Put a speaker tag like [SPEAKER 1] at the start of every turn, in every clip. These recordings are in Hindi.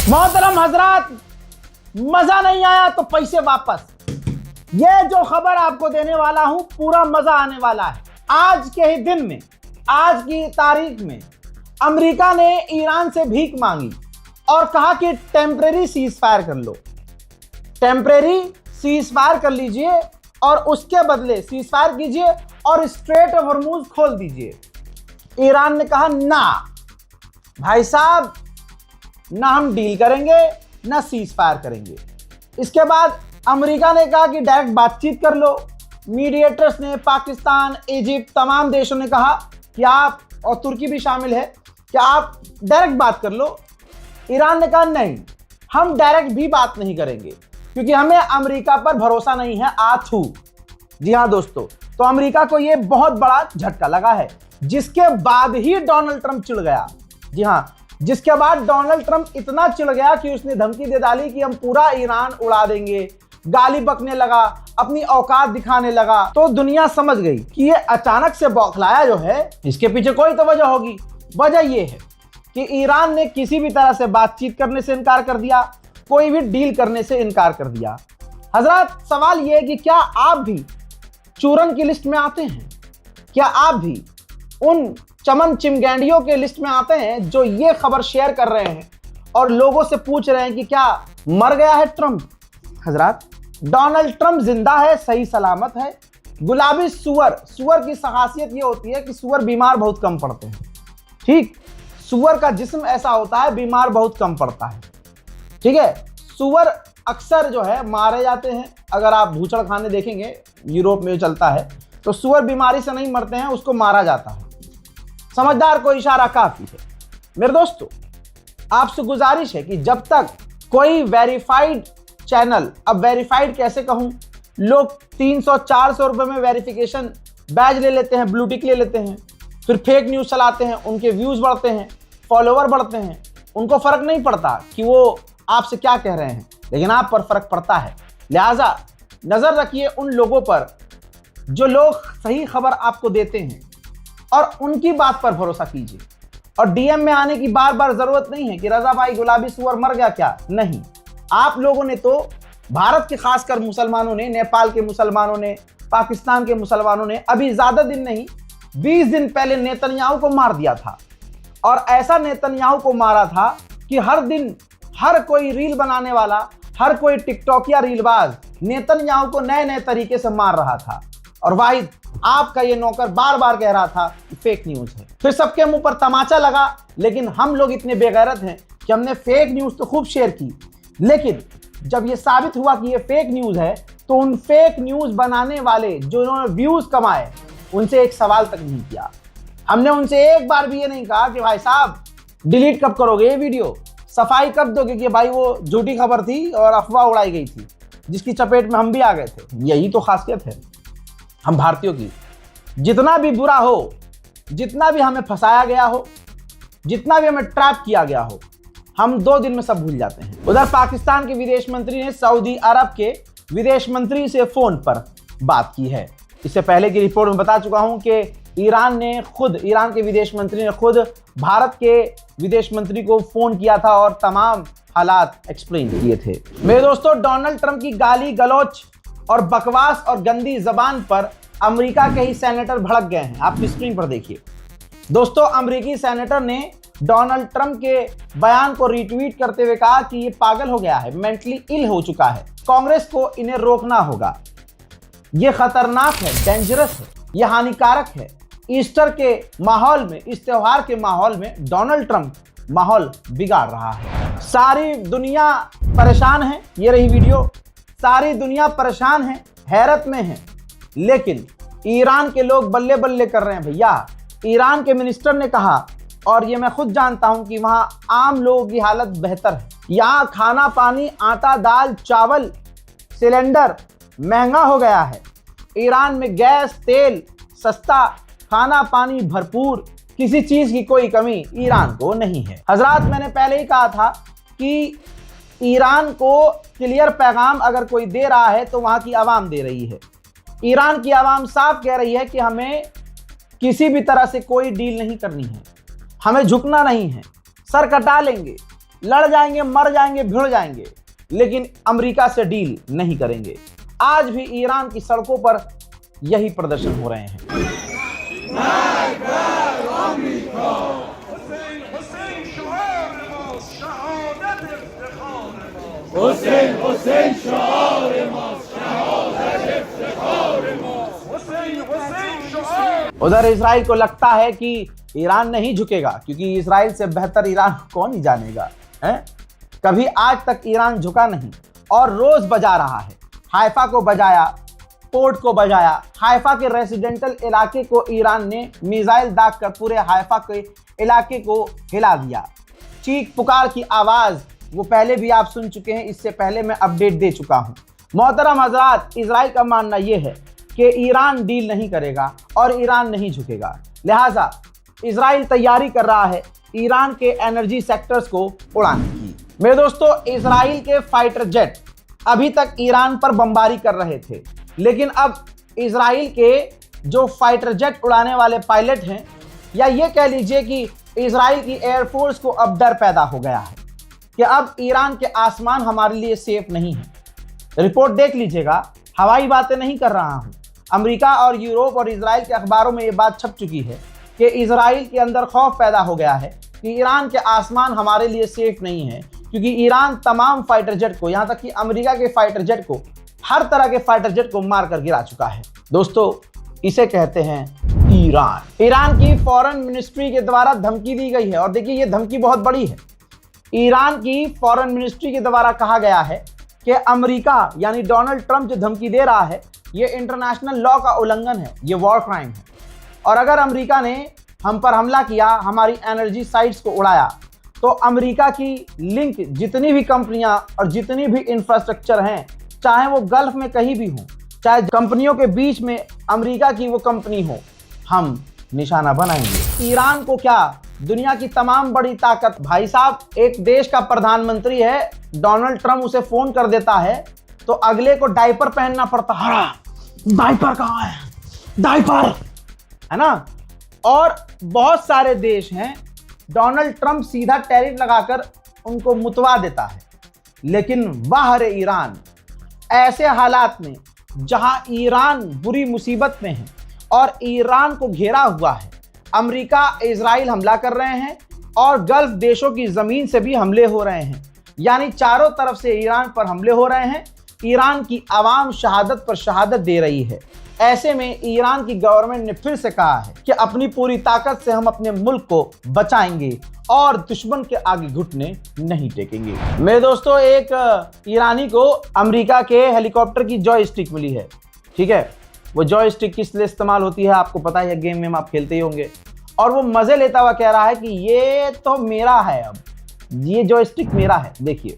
[SPEAKER 1] मोहतरम हजरात, मजा नहीं आया तो पैसे वापस। ये जो खबर आपको देने वाला हूं पूरा मजा आने वाला है। आज के ही दिन में, आज की तारीख में अमेरिका ने ईरान से भीख मांगी और कहा कि टेम्परेरी सीज फायर कर लो, टेम्परेरी सीज फायर कर लीजिए और उसके बदले सीज फायर कीजिए और स्ट्रेट ऑफ हॉर्मुज खोल दीजिए। ईरान ने कहा ना भाई साहब, ना हम डील करेंगे ना सीज फायर करेंगे। इसके बाद अमेरिका ने कहा कि डायरेक्ट बातचीत कर लो। मीडिएटर्स ने पाकिस्तान, इजिप्ट, तमाम देशों ने कहा कि आप, और तुर्की भी शामिल है, कि आप डायरेक्ट बात कर लो। ईरान ने कहा नहीं, हम डायरेक्ट भी बात नहीं करेंगे क्योंकि हमें अमेरिका पर भरोसा नहीं है। आथू। जी हाँ दोस्तों, तो अमेरिका को यह बहुत बड़ा झटका लगा है, जिसके बाद ही डोनाल्ड ट्रंप चिढ़ गया। जी हाँ, जिसके बाद डोनाल्ड ट्रंप इतना चिढ़ गया कि उसने धमकी दे डाली कि हम पूरा ईरान उड़ा देंगे, गाली बकने लगा, अपनी औकात दिखाने लगा। तो दुनिया समझ गई कि ये अचानक से बौखलाया जो है, इसके पीछे कोई तो वजह होगी। वजह ये है कि ईरान ने किसी भी तरह से बातचीत करने से इनकार कर दिया, कोई भी डील करने से इनकार कर दिया। हजरत, सवाल ये है कि क्या आप भी चूरन की लिस्ट में आते हैं? क्या आप भी उन चमन चिमगैंडियों के लिस्ट में आते हैं जो ये खबर शेयर कर रहे हैं और लोगों से पूछ रहे हैं कि क्या मर गया है ट्रंप? हजरत, डोनाल्ड ट्रंप जिंदा है, सही सलामत है। गुलाबी सुअर, सुअर की खासियत ये होती है कि सुअर बीमार बहुत कम पड़ते हैं। ठीक, सुअर का जिस्म ऐसा होता है, बीमार बहुत कम पड़ता है। ठीक है, सुअर अक्सर जो है मारे जाते हैं। अगर आप भूचड़ खाने देखेंगे, यूरोप में चलता है, तो सुअर बीमारी से नहीं मरते हैं, उसको मारा जाता है। समझदार को इशारा काफी है। मेरे दोस्तों, आपसे गुजारिश है कि जब तक कोई वेरीफाइड चैनल, अब वेरीफाइड कैसे कहूं, लोग 300-400 रुपए में वेरिफिकेशन बैज ले लेते हैं, ब्लू टिक ले लेते हैं, फिर फेक न्यूज चलाते हैं, उनके व्यूज बढ़ते हैं, फॉलोवर बढ़ते हैं, उनको फर्क नहीं पड़ता कि वो आपसे क्या कह रहे हैं, लेकिन आप पर फर्क पड़ता है। लिहाजा नजर रखिए उन लोगों पर जो लोग सही खबर आपको देते हैं और उनकी बात पर भरोसा कीजिए। और डीएम में आने की बार बार जरूरत नहीं है कि रजा भाई गुलाबी सुअर मर गया क्या। नहीं, आप लोगों ने तो, भारत के खासकर मुसलमानों ने, नेपाल के मुसलमानों ने, पाकिस्तान के मुसलमानों ने अभी ज्यादा दिन नहीं, 20 दिन पहले नेतन्याहू को मार दिया था। और ऐसा नेतन्याहू को मारा था कि हर दिन हर कोई रील बनाने वाला, हर कोई टिकटॉकिया रीलबाज नेतन्याहू को नए नए तरीके से मार रहा था। और वाहिद आपका ये नौकर बार बार कह रहा था कि फेक न्यूज है। फिर सबके मुंह पर तमाचा लगा, लेकिन हम लोग इतने बेगैरत हैं कि हमने फेक न्यूज तो खूब शेयर की, लेकिन जब ये साबित हुआ कि ये फेक न्यूज है, तो उन फेक न्यूज बनाने वाले जो इन्होंने व्यूज कमाए, उनसे एक सवाल तक नहीं किया। हमने उनसे एक बार भी ये नहीं कहा कि भाई साहब डिलीट कब करोगे ये वीडियो, सफाई कब दोगे कि भाई वो झूठी खबर थी और अफवाह उड़ाई गई थी, जिसकी चपेट में हम भी आ गए थे। यही तो खासियत है हम भारतीयों की। जितना भी बुरा हो, जितना भी हमें फंसाया गया हो, जितना भी हमें ट्रैप किया गया हो, हम 2 दिन में सब भूल जाते हैं। उधर पाकिस्तान के विदेश मंत्री ने सऊदी अरब के विदेश मंत्री से फोन पर बात की है। इससे पहले की रिपोर्ट में बता चुका हूं कि ईरान के विदेश मंत्री ने खुद भारत के विदेश मंत्री को फोन किया था और तमाम हालात एक्सप्लेन किए थे। मेरे दोस्तों, डोनाल्ड ट्रंप की गाली गलौच और बकवास और गंदी जबान पर अमेरिका के ही सेनेटर भड़क गए हैं। आप स्क्रीन पर देखिए दोस्तों, अमेरिकी सेनेटर ने डोनाल्ड ट्रंप के बयान को रीट्वीट करते हुए कहा कि ये पागल हो गया है, मेंटली इल हो चुका है, कांग्रेस को इन्हें रोकना होगा, ये खतरनाक है, डेंजरस है, ये हानिकारक है। ईस्टर के माहौल में, इस त्योहार के माहौल में डोनाल्ड ट्रंप माहौल बिगाड़ रहा है। सारी दुनिया परेशान है, ये रही वीडियो, सारी दुनिया परेशान है, हैरत में है, लेकिन ईरान के लोग बल्ले बल्ले कर रहे हैं भैया। ईरान के मिनिस्टर ने कहा, और ये मैं खुद जानता हूं कि वहां आम लोगों की हालत बेहतर है। यहां खाना पानी, आटा दाल चावल, सिलेंडर महंगा हो गया है। ईरान में गैस तेल सस्ता, खाना पानी भरपूर, किसी चीज की कोई कमी ईरान को नहीं है। हजरात, मैंने पहले ही कहा था कि ईरान को क्लियर पैगाम अगर कोई दे रहा है तो वहां की आवाम दे रही है। ईरान की आवाम साफ कह रही है कि हमें किसी भी तरह से कोई डील नहीं करनी है, हमें झुकना नहीं है, सर कटा लेंगे लड़ जाएंगे, मर जाएंगे, भिड़ जाएंगे, लेकिन अमेरिका से डील नहीं करेंगे। आज भी ईरान की सड़कों पर यही प्रदर्शन हो रहे हैं। उधर इजराइल को लगता है कि ईरान नहीं झुकेगा, क्योंकि इजराइल से बेहतर ईरान कौन ही जानेगा, है? कभी आज तक ईरान झुका नहीं और रोज बजा रहा है। हाइफा को बजाया, पोर्ट को बजाया। हाइफा के रेसिडेंटल इलाके को ईरान ने मिसाइल दागकर पूरे हाइफा के इलाके को हिला दिया। चीख पुकार की आवाज वो पहले भी आप सुन चुके हैं, इससे पहले मैं अपडेट दे चुका हूं। मोहतरम हजरात, इजराइल का मानना यह है कि ईरान डील नहीं करेगा और ईरान नहीं झुकेगा, लिहाजा इजराइल तैयारी कर रहा है ईरान के एनर्जी सेक्टर्स को उड़ाने की। मेरे दोस्तों, इजराइल के फाइटर जेट अभी तक ईरान पर बमबारी कर रहे थे, लेकिन अब इजराइल के जो फाइटर जेट उड़ाने वाले पायलट हैं, या ये कह लीजिए कि इजराइल की एयरफोर्स को अब डर पैदा हो गया है कि अब ईरान के आसमान हमारे लिए सेफ नहीं है। रिपोर्ट देख लीजिएगा, हवाई बातें नहीं कर रहा हूं। अमेरिका और यूरोप और इजराइल के अखबारों में ये बात छप चुकी है कि इजराइल के अंदर खौफ पैदा हो गया है कि ईरान के आसमान हमारे लिए सेफ नहीं है, क्योंकि ईरान तमाम फाइटर जेट को, यहां तक कि अमेरिका के फाइटर जेट को, हर तरह के फाइटर जेट को मार कर गिरा चुका है। दोस्तों, इसे कहते हैं ईरान। ईरान की फॉरेन मिनिस्ट्री के द्वारा धमकी दी गई है, और देखिए ये धमकी बहुत बड़ी है। ईरान की फॉरेन मिनिस्ट्री के द्वारा कहा गया है कि अमेरिका यानी डोनाल्ड ट्रंप जो धमकी दे रहा है, ये इंटरनेशनल लॉ का उल्लंघन है, ये वॉर क्राइम है। और अगर अमेरिका ने हम पर हमला किया, हमारी एनर्जी साइट्स को उड़ाया, तो अमेरिका की लिंक जितनी भी कंपनियां और जितनी भी इंफ्रास्ट्रक्चर हैं, चाहे वो गल्फ में कहीं भी हो, चाहे कंपनियों के बीच में अमेरिका की वो कंपनी हो, हम निशाना बनाएंगे। ईरान को क्या, दुनिया की तमाम बड़ी ताकत, भाई साहब, एक देश का प्रधानमंत्री है, डोनाल्ड ट्रंप उसे फोन कर देता है तो अगले को डायपर पहनना पड़ता है। डायपर कहाँ है? डायपर, है ना? और बहुत सारे देश हैं, डोनाल्ड ट्रंप सीधा टैरिफ लगाकर उनको मुतवा देता है। लेकिन बाहर ईरान, ऐसे हालात में जहां ईरान बुरी मुसीबत में है और ईरान को घेरा हुआ है, अमेरिका, इजराइल हमला कर रहे हैं और गल्फ देशों की जमीन से भी हमले हो रहे हैं, यानी चारों तरफ से ईरान पर हमले हो रहे हैं। ईरान की आवाम शहादत पर शहादत दे रही है। ऐसे में ईरान की गवर्नमेंट ने फिर से कहा है कि अपनी पूरी ताकत से हम अपने मुल्क को बचाएंगे और दुश्मन के आगे घुटने नहीं टेकेंगे। मेरे दोस्तों, एक ईरानी को अमेरिका के हेलीकॉप्टर की जॉयस्टिक मिली है, ठीक है? वो जॉयस्टिक किस लिए इस्तेमाल होती है आपको पता है, गेम में आप खेलते ही होंगे। और वो मजे लेता हुआ कह रहा है कि ये तो मेरा है, अब ये जॉयस्टिक मेरा है। देखिए,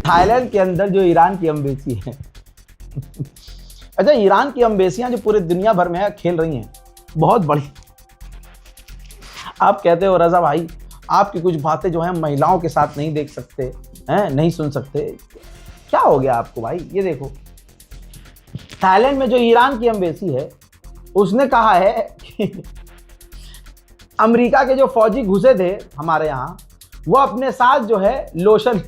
[SPEAKER 1] थाईलैंड के अंदर जो ईरान की एम्बेसी है अच्छा, ईरान की एम्बेसियां जो पूरे दुनिया भर में खेल रही हैं, बहुत बड़ी। आप कहते हो रजा भाई, आपकी कुछ बातें जो हैं महिलाओं के साथ नहीं देख सकते हैं, नहीं सुन सकते, क्या हो गया आपको भाई? ये देखो, थाईलैंड में जो ईरान की एम्बेसी है, उसने कहा है कि अमेरिका के जो फौजी घुसे थे हमारे यहाँ, वो अपने साथ जो है लोशन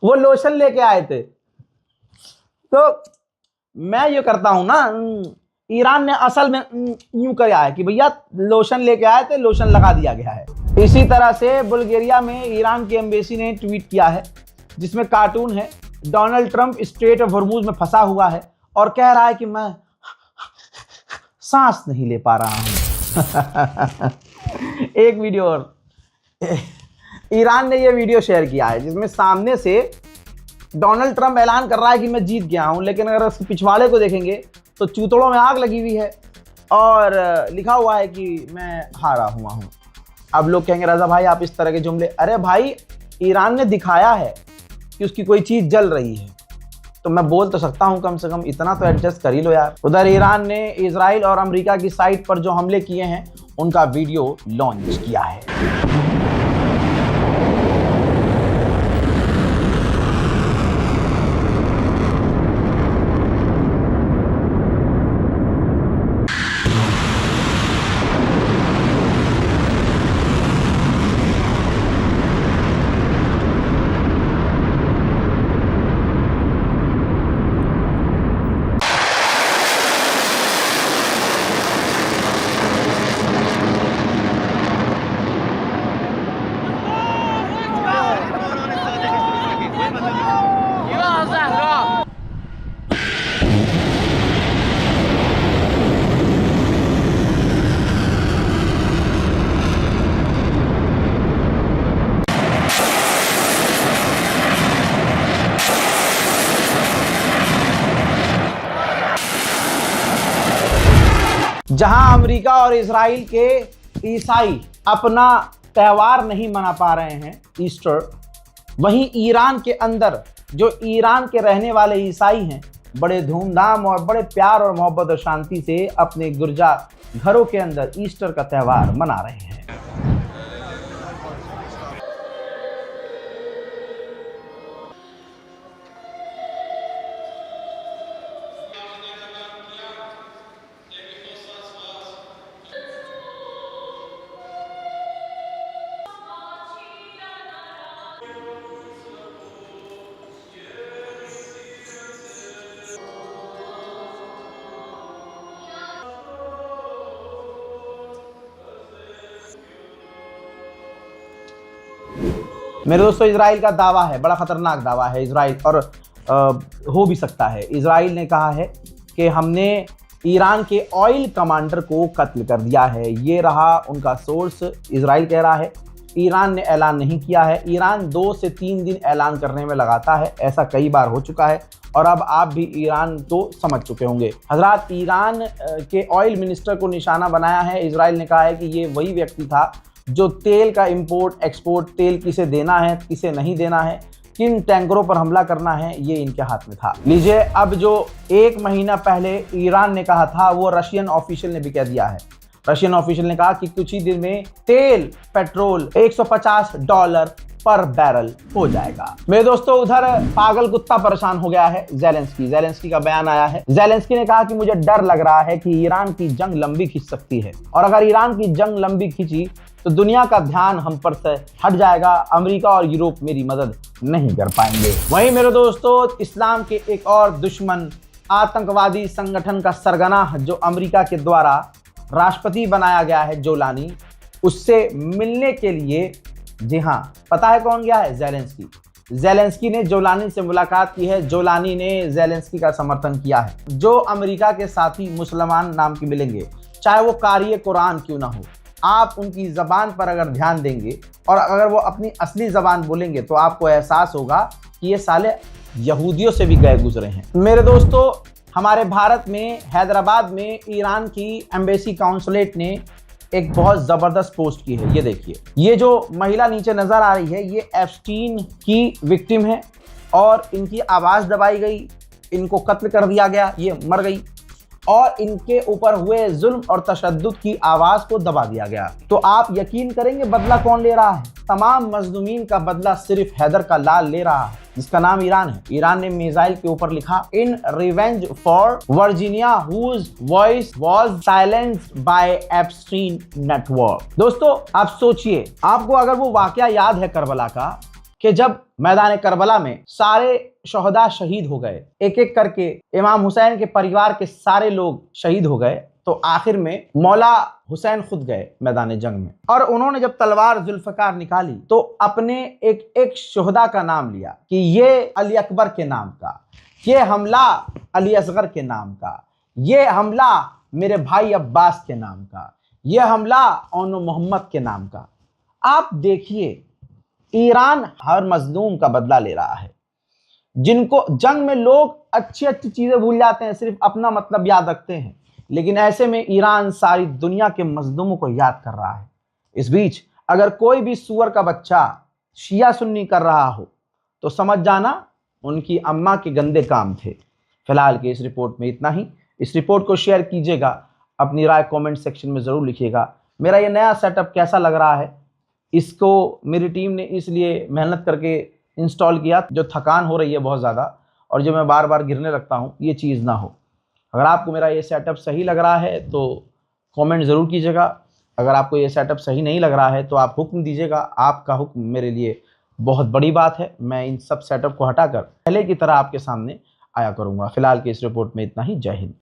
[SPEAKER 1] वो लोशन लेके आए थे। तो मैं ये करता हूं ना, ईरान ने असल में यूं किया है कि भैया लोशन लेके आए थे, लोशन लगा दिया गया है। इसी तरह से बुल्गारिया में ईरान की एम्बेसी ने ट्वीट किया है, जिसमें कार्टून है, Donald Trump straight of Hormuz में फंसा हुआ है और कह रहा है कि मैं सांस नहीं ले पा रहा हूं। एक वीडियो और, ईरान ने यह वीडियो शेयर किया है जिसमें सामने से डोनाल्ड ट्रंप ऐलान कर रहा है कि मैं जीत गया हूं, लेकिन अगर उसके पिछवाड़े को देखेंगे तो चूतड़ों में आग लगी हुई है और लिखा हुआ है कि मैं हारा हुआ हूं। अब लोग कहेंगे रजा भाई आप इस तरह के जुमले, अरे भाई ईरान ने दिखाया है कि उसकी कोई चीज जल रही है, तो मैं बोल तो सकता हूं, कम से कम इतना तो एडजस्ट कर ही लो यार। उधर ईरान ने इजराइल और अमेरिका की साइट पर जो हमले किए हैं उनका वीडियो लॉन्च किया है। जहां अमेरिका और इजराइल के ईसाई अपना त्यौहार नहीं मना पा रहे हैं ईस्टर, वहीं ईरान के अंदर जो ईरान के रहने वाले ईसाई हैं बड़े धूमधाम और बड़े प्यार और मोहब्बत और शांति से अपने गिरजा घरों के अंदर ईस्टर का त्यौहार मना रहे हैं। मेरे दोस्तों, इजराइल का दावा है, बड़ा खतरनाक दावा है इजराइल, और हो भी सकता है। इजराइल ने कहा है कि हमने ईरान के ऑयल कमांडर को कत्ल कर दिया है। ये रहा उनका सोर्स। इजराइल कह रहा है, ईरान ने ऐलान नहीं किया है। ईरान 2 से 3 दिन ऐलान करने में लगाता है, ऐसा कई बार हो चुका है और अब आप भी ईरान तो समझ चुके होंगे। हजरात, ईरान के ऑयल मिनिस्टर को निशाना बनाया है। इजराइल ने कहा है कि ये वही व्यक्ति था जो तेल का इंपोर्ट एक्सपोर्ट, तेल किसे देना है किसे नहीं देना है, किन टैंकरों पर हमला करना है, ये इनके हाथ में था। लीजिए, अब जो 1 महीना पहले ईरान ने कहा था वो रशियन ऑफिशियल ने भी कह दिया है। रशियन ऑफिशियल ने कहा कि कुछ ही दिन में तेल पेट्रोल $150 पर बैरल हो जाएगा। मेरे दोस्तों, उधर पागल कुत्ता परेशान हो गया है जेलेंस्की का बयान आया है। जेलेंस्की ने कहा कि मुझे डर लग रहा है कि ईरान की जंग लंबी खिंच सकती है, और अगर ईरान की जंग लंबी खिंची तो दुनिया का ध्यान हम पर से हट जाएगा। अमेरिका और यूरोप मेरी मदद नहीं कर पाएंगे। वहीं मेरे दोस्तों, इस्लाम के एक और दुश्मन आतंकवादी संगठन का सरगना जो अमेरिका के द्वारा राष्ट्रपति बनाया गया है, जोलानी, उससे मिलने के लिए, जी हाँ, पता है कौन गया है? जेलेंस्की ने जोलानी से मुलाकात की है। जोलानी ने जेलेंस्की का समर्थन किया है। जो अमेरिका के साथी मुसलमान नाम के मिलेंगे, चाहे वो कारी कुरान क्यों ना हो, आप उनकी जबान पर अगर ध्यान देंगे और अगर वो अपनी असली जबान बोलेंगे तो आपको एहसास होगा कि ये साले यहूदियों से भी गए गुजरे हैं। मेरे दोस्तों, हमारे भारत में हैदराबाद में ईरान की एम्बेसी काउंसलेट ने एक बहुत जबरदस्त पोस्ट की है। ये देखिए, ये जो महिला नीचे नजर आ रही है, ये एप्स्टीन की विक्टिम है और इनकी आवाज दबाई गई, इनको कत्ल कर दिया गया, ये मर गई और इनके ऊपर हुए जुल्म और तशद्दुद की आवाज को दबा दिया गया। तो आप यकीन करेंगे बदला कौन ले रहा है? तमाम मजलूमीन का बदला सिर्फ हैदर का लाल ले रहा है, जिसका नाम ईरान है। ईरान ने मिसाइल के ऊपर लिखा, in revenge for Virginia whose voice was silenced by Epstein network. दोस्तों, आप सोचिए, आपको अगर वो वाकया याद है करबला का, कि जब मैदान करबला में सारे शहदा शहीद हो गए, एक एक करके इमाम हुसैन के परिवार के सारे लोग शहीद हो गए, तो आखिर में मौला हुसैन खुद गए मैदान जंग में और उन्होंने जब तलवार जुल्फकार निकाली तो अपने एक एक शहदा का नाम लिया कि ये अली अकबर के नाम का, ये हमला अली असगर के नाम का, ये हमला मेरे भाई अब्बास के नाम का, ये हमला ओनो मोहम्मद के नाम का। आप देखिए, ईरान हर मजलूम का बदला ले रहा है। जिनको जंग में लोग अच्छी अच्छी चीजें भूल जाते हैं, सिर्फ अपना मतलब याद रखते हैं, लेकिन ऐसे में ईरान सारी दुनिया के मजलूमों को याद कर रहा है। इस बीच अगर कोई भी सुअर का बच्चा शिया सुन्नी कर रहा हो तो समझ जाना उनकी अम्मा के गंदे काम थे। फिलहाल की इस रिपोर्ट में इतना ही। इस रिपोर्ट को शेयर कीजिएगा, अपनी राय कमेंट सेक्शन में जरूर लिखिएगा। मेरा ये नया सेटअप कैसा लग रहा है। इसको मेरी टीम ने इसलिए मेहनत करके इंस्टॉल किया, जो थकान हो रही है बहुत ज़्यादा और जो मैं बार बार गिरने लगता हूँ, ये चीज़ ना हो। अगर आपको मेरा ये सेटअप सही लग रहा है तो कमेंट ज़रूर कीजिएगा। अगर आपको ये सेटअप सही नहीं लग रहा है तो आप हुक्म दीजिएगा। आपका हुक्म मेरे लिए बहुत बड़ी बात है। मैं इन सब सेटअप को हटाकर पहले की तरह आपके सामने आया करूँगा। फिलहाल की इस रिपोर्ट में इतना ही। जय हिंद।